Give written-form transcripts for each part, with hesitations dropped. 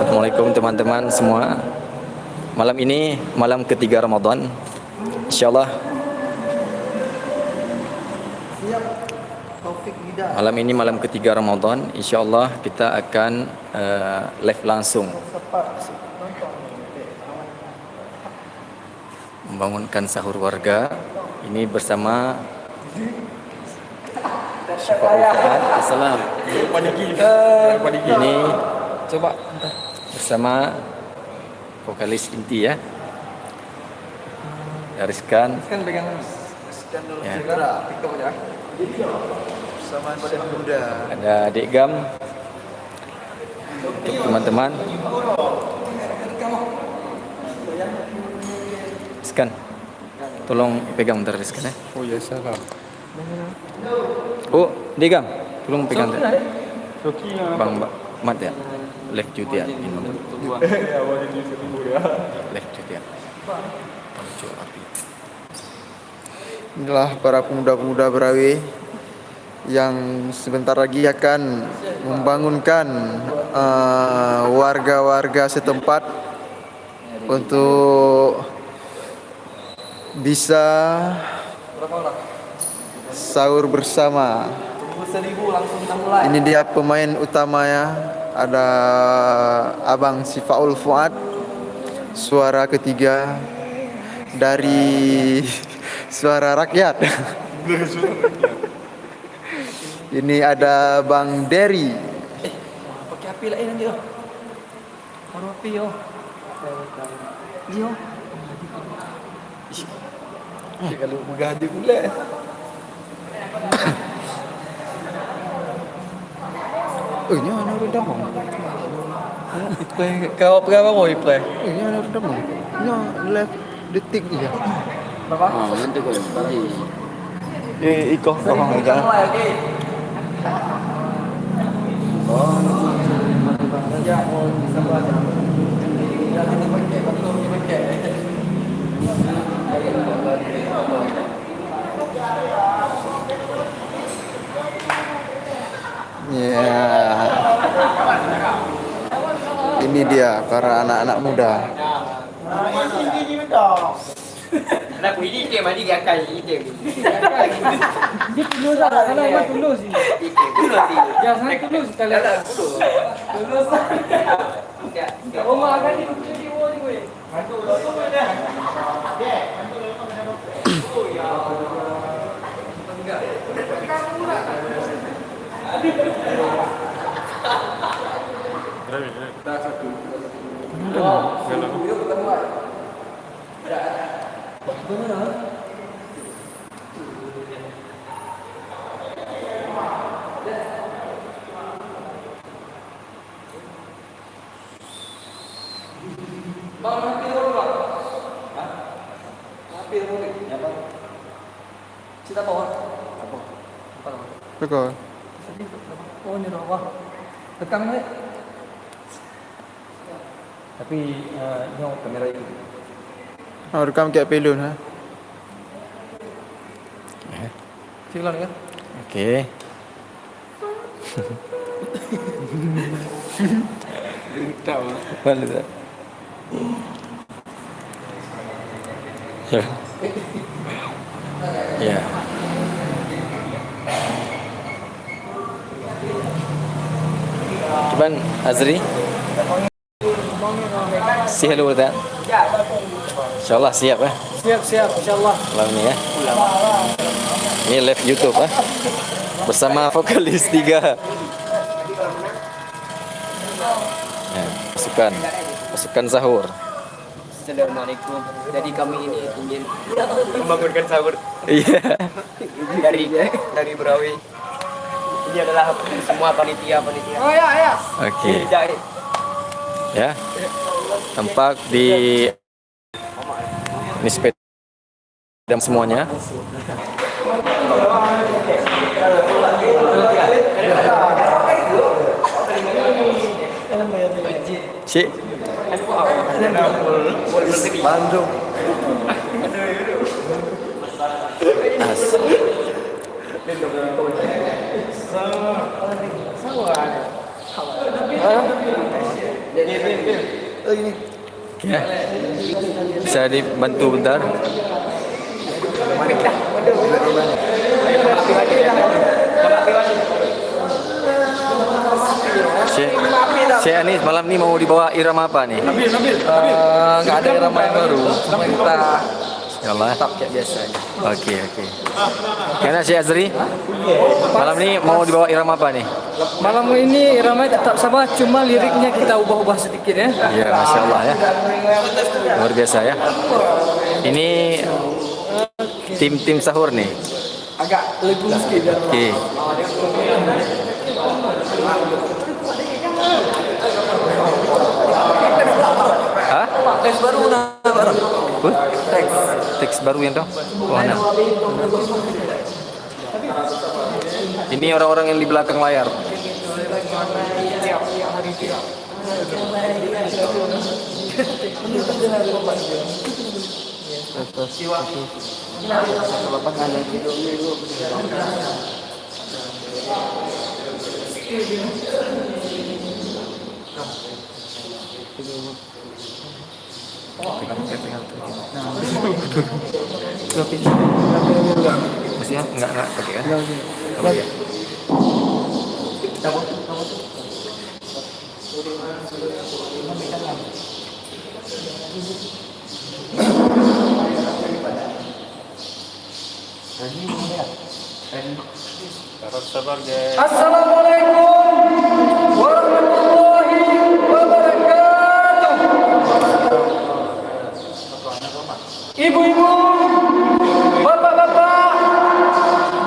Assalamualaikum teman-teman semua. Malam ini malam ketiga Ramadan. Insyaallah malam ini malam ketiga Ramadan. Insyaallah kita akan live langsung membangunkan sahur warga. Ini bersama Assalam. Ini coba bersama vokalis inti ya. Gariskan. Pegang dulu ya. Bersama Syekh Muda. Ada Adik Gam. Untuk teman-teman. Riskan. Tolong pegang bentar Riskan ya. Oh ya salah. Oh, Adik Gam. Tolong pegang. Bang Mat ya. Left duty ya. Left duty ya. Inilah para pemuda-pemuda Berawi yang sebentar lagi akan membangunkan warga-warga setempat untuk bisa sahur bersama. Ini dia pemain utamanya, ada Abang Sifaul Fuad, suara ketiga dari Suara Rakyat. Ini ada Bang Derry. Pakai api lain nanti oh. Baru api oh. Yo. Kalau bergaduh pula. Oh, ini ana redam. Iplay kau apa mau iplay? Ini ana redam. Ini left detik dia. Berapa? Nanti kau bagi. Iko kau aja. Ya, ini dia para anak-anak muda. Anak ini dia mandi gakai itu. Dia tulus lah, kalau emang tulus ini. Jangan tulus kalau tulus. Oh makan ni tulus di bawah ni gue. Betul. Oh ni dah wah. Tekan ni. Tapi tengok kamera ini. Rekam kat pelun ha. Silakan kan. Okey. Tahu. Mana tu? Ya. Ya. Cuban Azri. Si hello tak? InsyaAllah siap eh. Siap insyaAllah. Malam ni ya. Ini live YouTube eh. Bersama vokalis 3. Ya, pasukan sahur. Assalamualaikum. Jadi kami ini ingin Membangunkan sahur. Iya. dari Berawi. Ini adalah semua panitia. Oh ya. Okey. Jadi Ya. Tampak di ini sepeda dan semuanya. Cik. Bandung. Ya. Bisa dibantu bentar. Saya Anis malam ini mau dibawa irama apa nih? Nggak ada irama yang baru. Cuma kita Insyaallah. tetap kayak biasa. Oke. Karena Syekh Azri malam ini mau dibawa irama apa nih? Malam ini irama tetap sama, cuma liriknya kita ubah-ubah sedikit ya. Ya, Masya Allah ya. Luar biasa ya. Ini tim sahur nih. Agak lebih sedikit. Oke. Hah? Teks baru barang. Teks baru yang tuh? Mana? Ini orang-orang yang di belakang layar. Maksudnya enggak pakai kan? Enggak pakai. Assalamualaikum warahmatullahi wabarakatuh. Ibu-ibu, bapak-bapak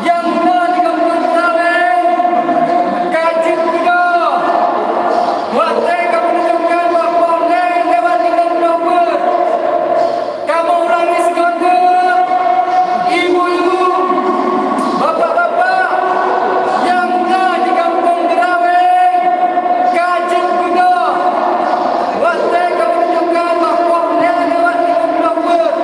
yang telah di kampung Traweh, kajik kuda, watai kamu menunjukkan bapak neng lewat di kampung Traweh. Kamu ulangi segonda, ibu-ibu, bapak-bapak yang telah di kampung Traweh, kajik kuda, watai kamu menunjukkan bapak neng lewat di kampung Traweh.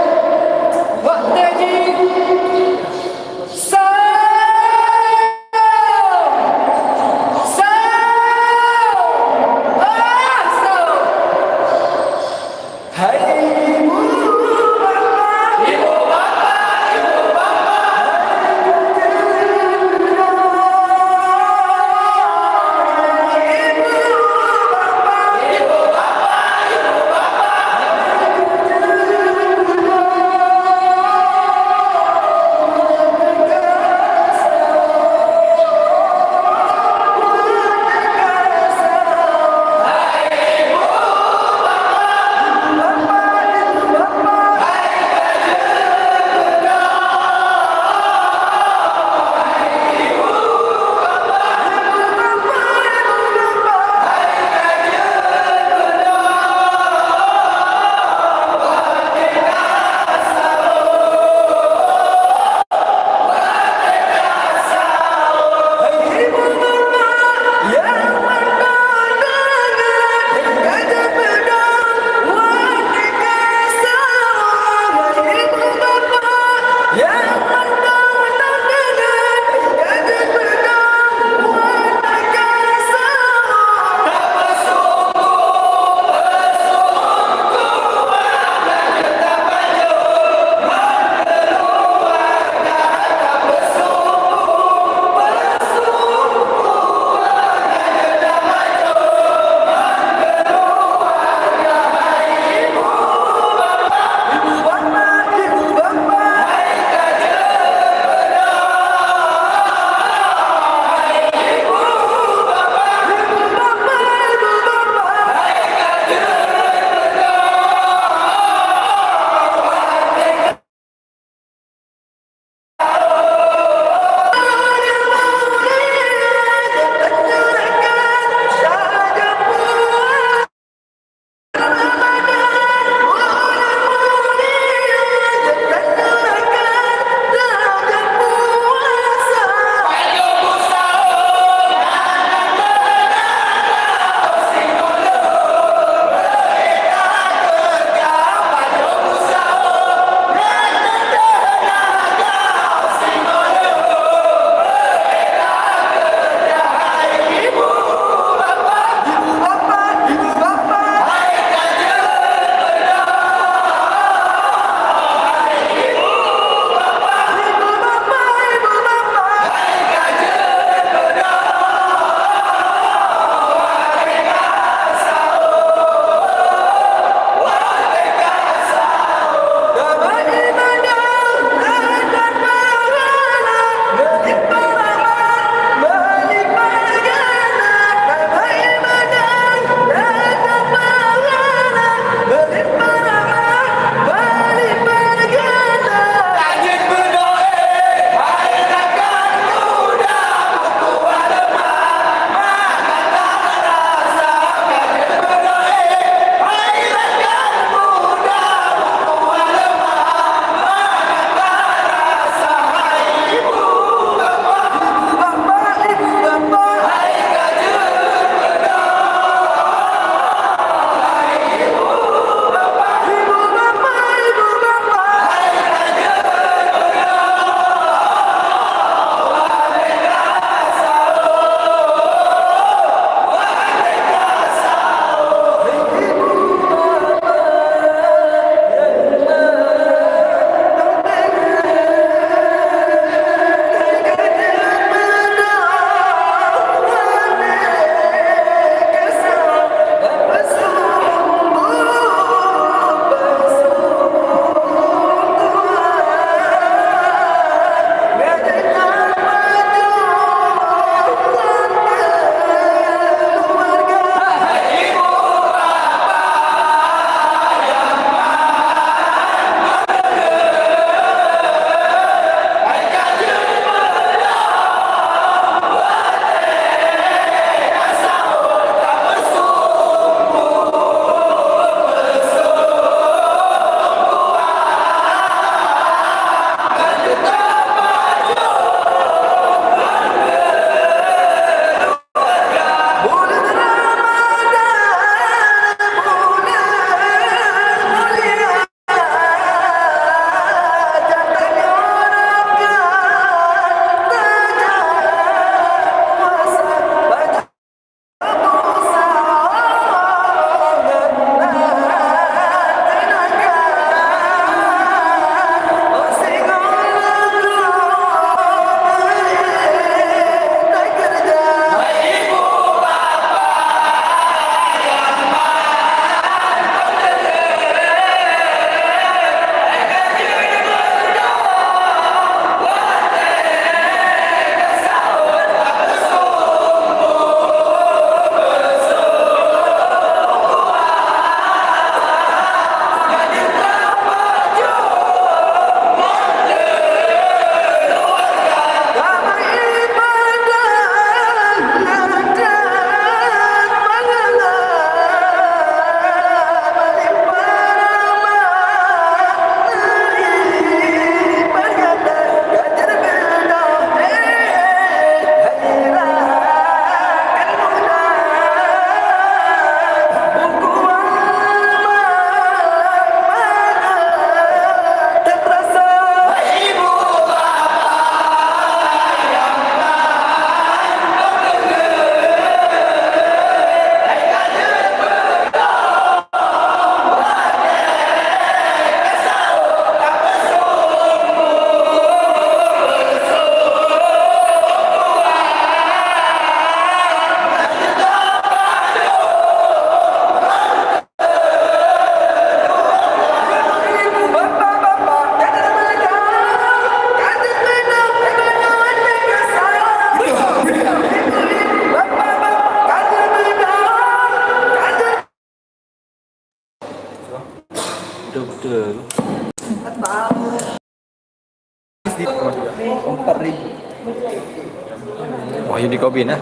Wahyudi Kobin ah.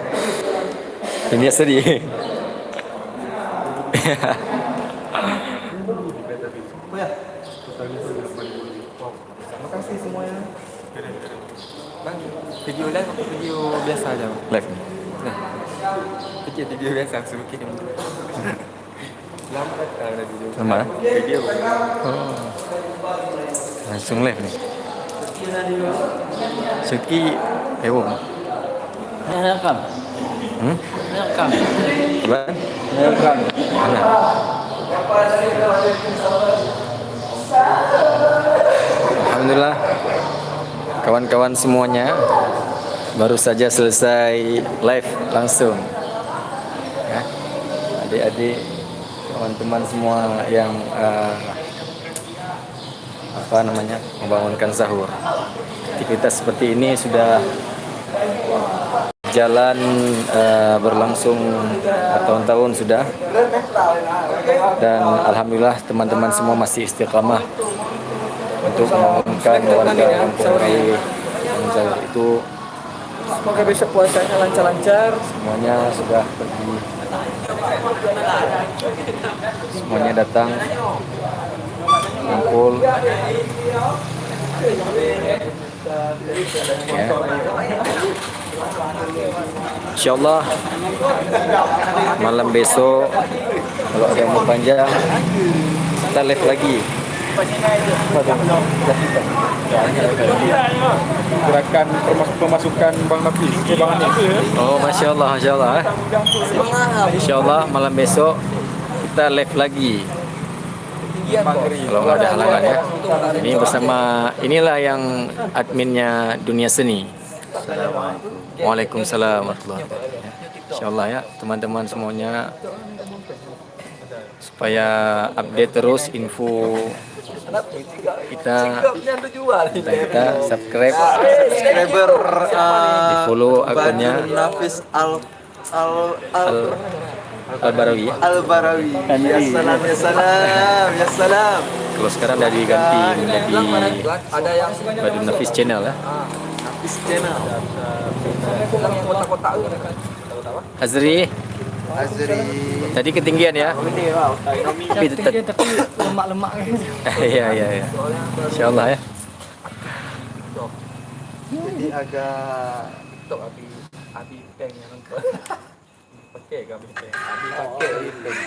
Ini sedih. Makasih semuanya. Bang, video live atau video biasa aja? Bang? Live. Nah, video biasa suruh kirim. Lambat ada video. Sama. Video. Oh. Langsung live nih. Suki Ewo. Rekam. Hmm? Rekam. Gimana? Rekam. Mana? Alhamdulillah kawan-kawan semuanya baru saja selesai live langsung ya. Adik-adik, teman-teman semua yang membangunkan sahur. Aktivitas seperti ini sudah jalan berlangsung tahun-tahun sudah, dan alhamdulillah teman-teman semua masih istiqamah untuk membangunkan warga Kampung Rawi. Itu Semoga besok puasanya lancar-lancar. semuanya sudah pergi, semuanya datang kumpul ya. Insyaallah malam besok kalau ada yang mau panjang kita live lagi. Gerakan pemasukan Bang Nafis ke Bang Anis. Oh, masya Allah. Insya Allah malam besok kita live lagi. Kalau nggak ada halangan ya. Ini bersama, inilah yang adminnya Dunia Seni. Waalaikumsalam warahmatullahi wabarakatuh. Insya Allah ya teman-teman semuanya, supaya update terus info kita subscribe, Subscriber di follow akunnya Nafis Al-Barawi ya. Al-Barawi. Ya salam, ya salam, ya salam. Kalau sekarang udah diganti menjadi Ada yang Badun Nafis Channel ya. Nafis channel. kotak-kotak. Azri, Azri. tadi ketinggian ya. Tapi tetap Tapi lemak-lemak. iya. Insyaallah ya. Jadi agak Tok abi peng yang nonton. Pakai ke abi peng. Abi pakai abi peng.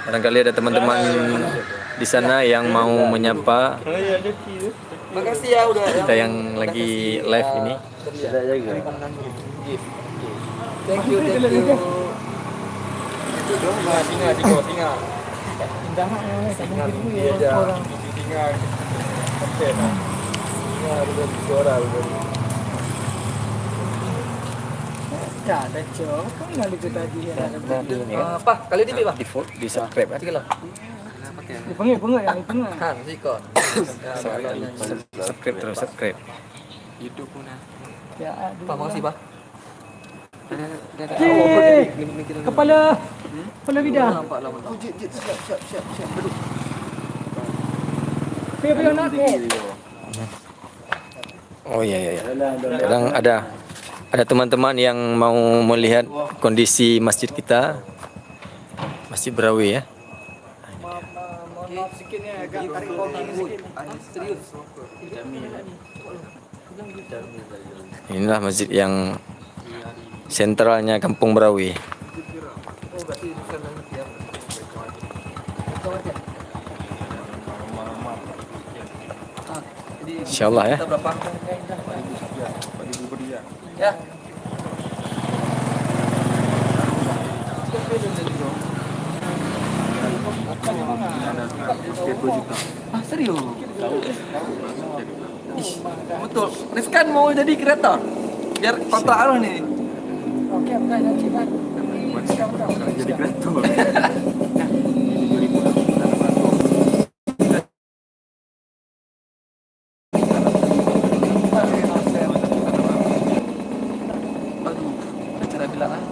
Barangkali ada teman-teman di sana yang mau menyapa Makasih ya udah kita yang lagi live ini. Thank you. Ada cok, kan nggak ikut tadi ya. Apa? Kali ini Pak? Di subscribe ya. Sikit lah. Pengek yang itu nggak. Han, sikit. Subscribe terus, subscribe. YouTube pun. Ya, Pak, makasih Pak. Kepala bidah. Nampak lama. Siap. Duduk. Saya nak. Oh iya. Kadang ada teman-teman yang mau melihat kondisi masjid kita, Masjid Barawi ya. Maaf sikitnya agak tarik kopi sikit. Serius. Inilah masjid yang sentralnya Kampung Barawi. Oh, berarti bukan nanti ya. Insyaallah ya. Kita berapa? Ya. Serius? Ih, betul. Rizkan mau jadi kreator? Biar kontrak anu nih. Oke, bukan nanti kan. Jadi kreator.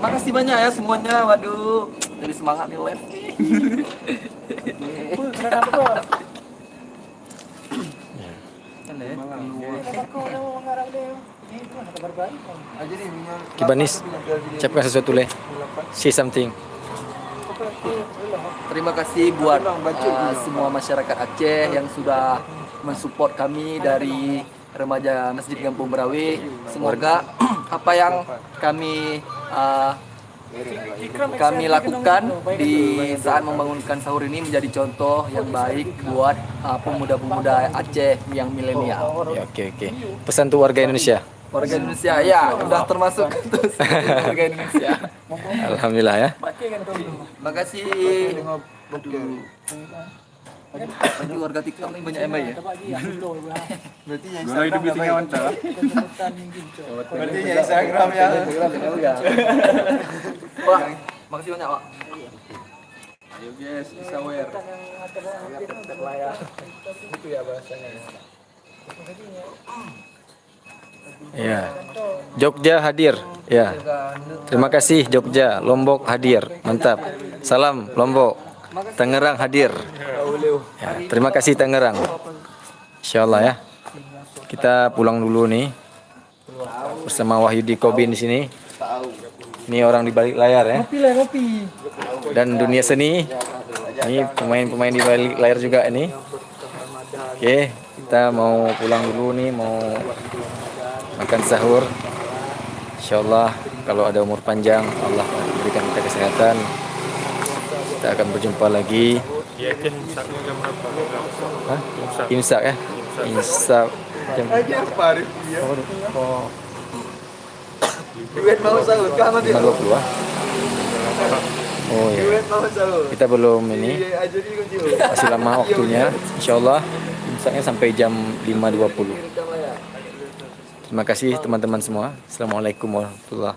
Makasih banyak ya semuanya. Waduh, jadi semangat nih live. Kibanis, ucapkan sesuatu leh. Say something. Terima kasih buat semua masyarakat Aceh yang sudah mensupport kami dari remaja Masjid Kampung Berawi. Semoga apa yang kami lakukan di saat membangunkan sahur ini menjadi contoh yang baik buat pemuda-pemuda Aceh yang milenial. Ya, oke. Pesan untuk warga Indonesia. Warga Indonesia ya, udah termasuk warga Indonesia. Alhamdulillah ya. Makasih. Aduh, warga TikTok ini banyak yang baik ya. Berarti yang Instagram yang mantap. Berarti yang Instagram yang Wah, makasih banyak, Pak. Ayo guys, bisa wear. Itu ya bahasanya. Ya. Jogja hadir. Ya. Terima kasih Jogja, Lombok hadir. Mantap. Salam Lombok. Tangerang hadir. Ya, terima kasih Tangerang. Insyaallah ya. Kita pulang dulu nih. Bersama Wahyudi Kobin di sini. Ini orang di balik layar ya. Kopi. Dan dunia seni. Ini pemain-pemain di balik layar juga ini. Oke, kita mau pulang dulu nih, mau makan sahur. Insyaallah kalau ada umur panjang Allah berikan kita kesehatan. Kita akan berjumpa lagi. Hah? Imsak ya? Imsak jam Duit mau sahur, kamu 5.20 ah. Oh ya. Kita belum ini. Masih lama waktunya. Insyaallah imsaknya sampai jam 5.20. Terima kasih teman-teman semua. Assalamualaikum warahmatullahi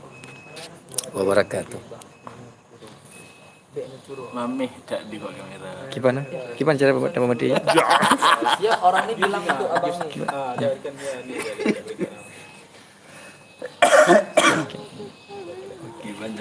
wabarakatuh. Mami tak di kamera. Gimana cara pematinya? Ya orang ini bilang itu abang nih.